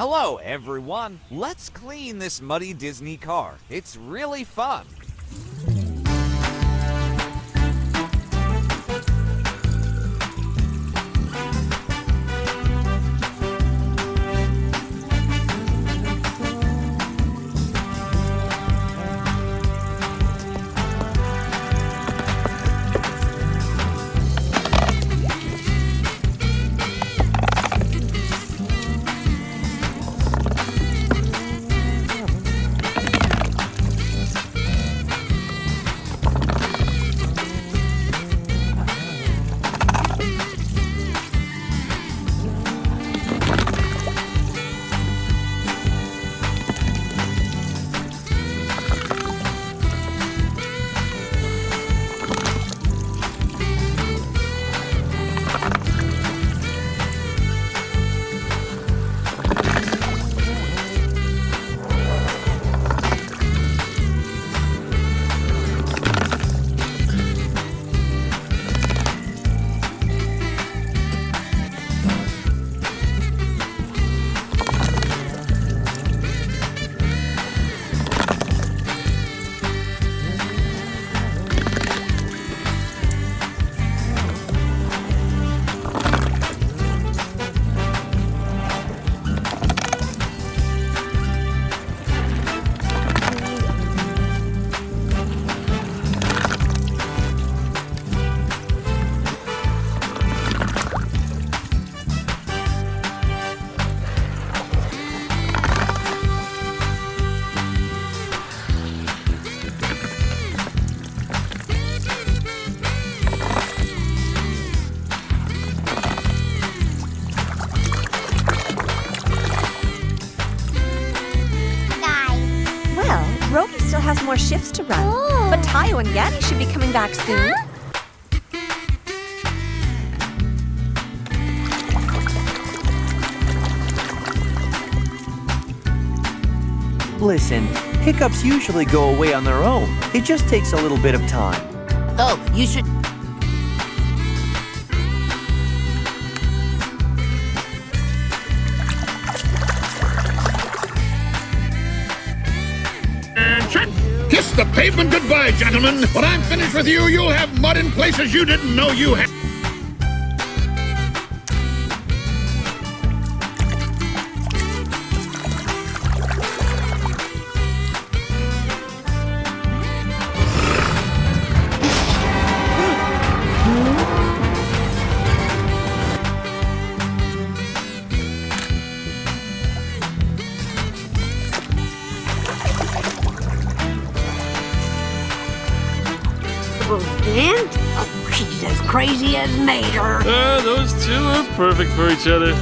Hello, everyone. Let's clean this muddy Disney car. It's really fun. Has more shifts to run. But Tayo and Yanni should be coming back soon. Listen, hiccups usually go away on their own. It just takes a little bit of time. Oh, you should... Kiss the pavement goodbye, gentlemen. When I'm finished with you, you'll have mud in places you didn't know you had. Dan? Oh, she's as crazy as Mater. Those two are perfect for each other.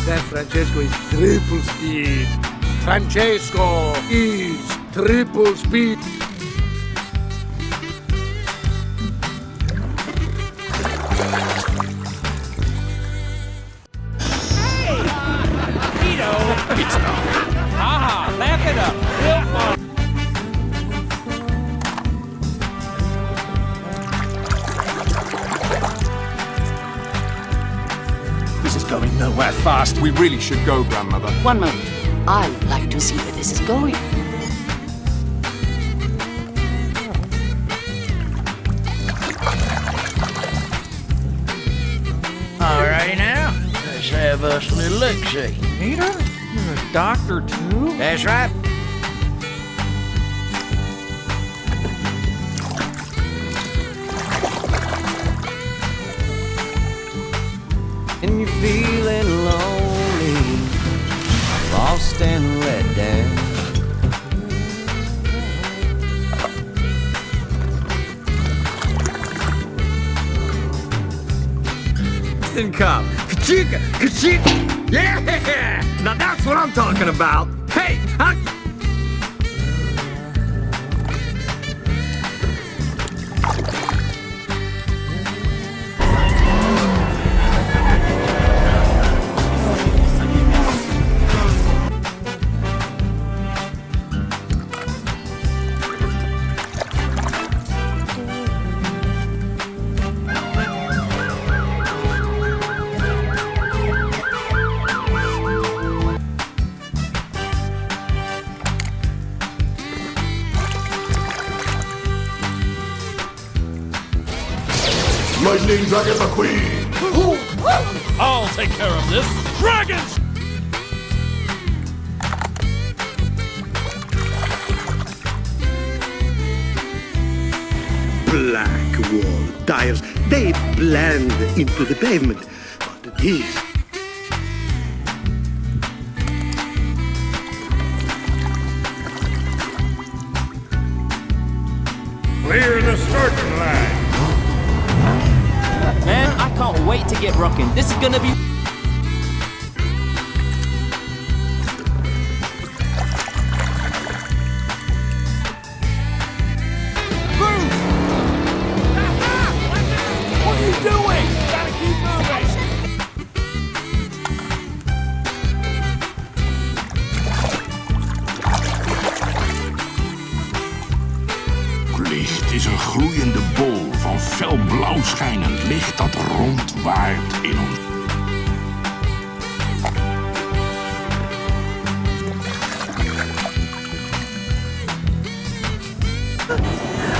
That Francesco is triple speed. Francesco is triple speed. Laugh it up. Real fun. This is going nowhere fast. We really should go, Grandmother. One moment. I'd like to see where this is going. Alrighty now, let's have us a little look-see. Peter, you're a doctor too? That's right. And you're feeling lonely, lost and let down. Instant cup. Kachika, kachika. Yeah! Now that's what I'm talking about. Hey, Lightning Dragon McQueen! I'll take care of this. Dragons! Black wall tires, they blend into the pavement. But these... Clear the starting line! Man, I can't wait to get rocking. This is gonna be... What are you doing? Gotta keep moving. Licht is een gloeiende bol van fel blauw schijnend licht dat rondwaait in ons.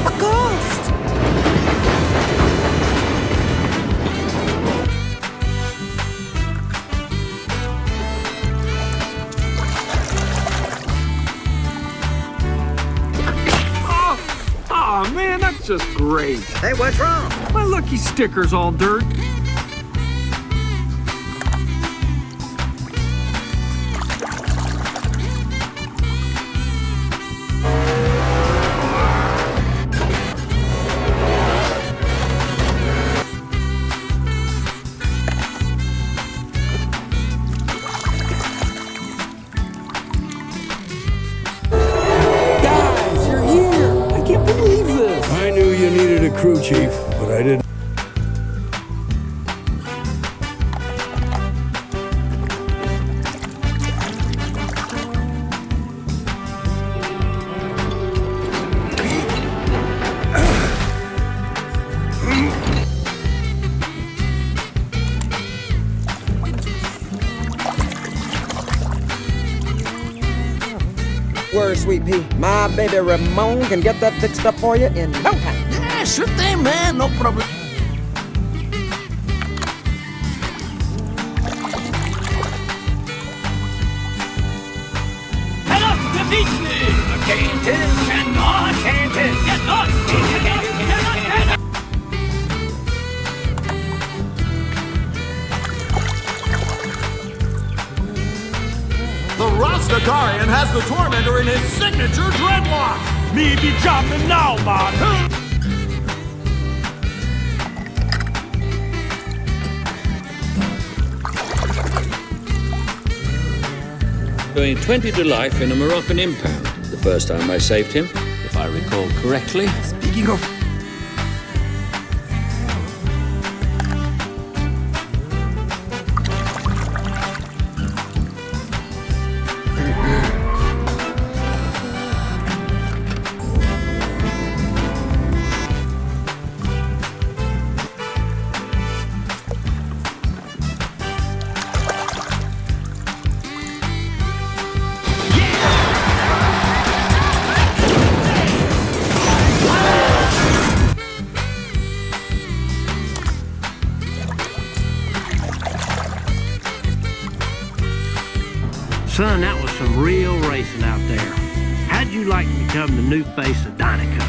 A ghost! Oh man, that's just great. Hey, what's wrong? My lucky sticker's all dirt. Guys, you're here! I can't believe this! I knew you needed a crew chief, but I didn't. Word, sweet pea. My baby Ramon can get that fixed up for you in no time. Yeah, sure thing, man. No problem. The Rastafarian has the Tormentor in his signature dreadlock. Me be jumping now, man. Going 20 to life in a Moroccan impound. The first time I saved him, if I recall correctly. Speaking of... Son, that was some real racing out there. How'd you like to become the new face of Donica?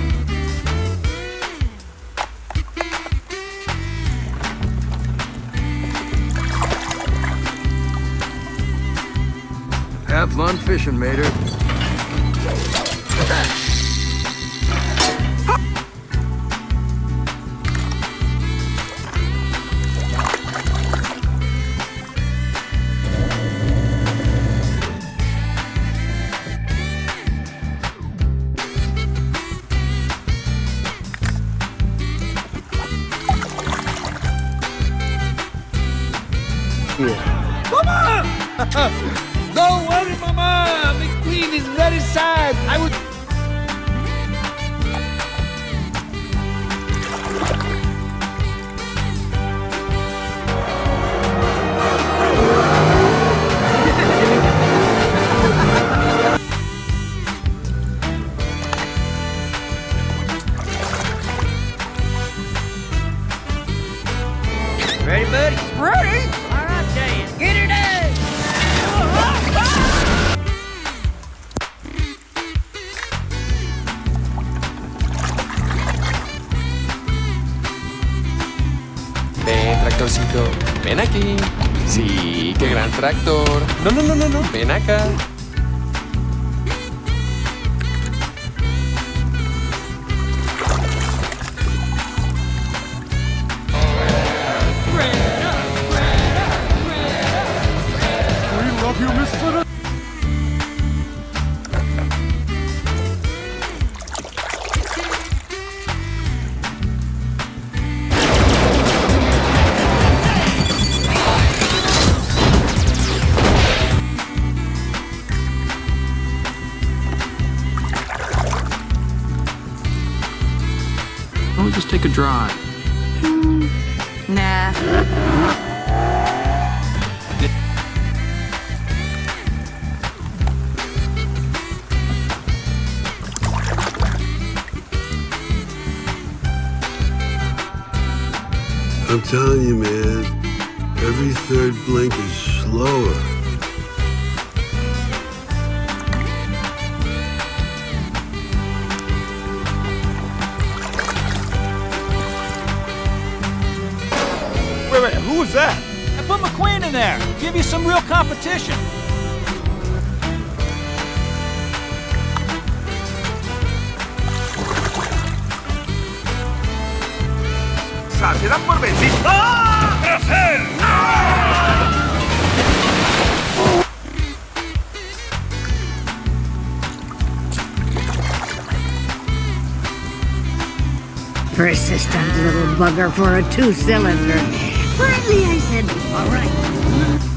Have fun fishing, Mater. Don't worry, Mama! The queen is very sad. I would... Ready, buddy? Ready? All right, Dan. Get it in! Ven, tractorcito. Ven aquí. Sí, qué gran tractor. No, no, no, no, no. Ven acá. Why don't we just take a drive? Nah. I'm telling you, man, every third blink is slower. Wait, who was that? I put McQueen in there. Give you some real competition. Se dan por vencidos. ¡Ah! ¡Brasil! Persistent little bugger for a 2-cylinder. Finally, I said, all right.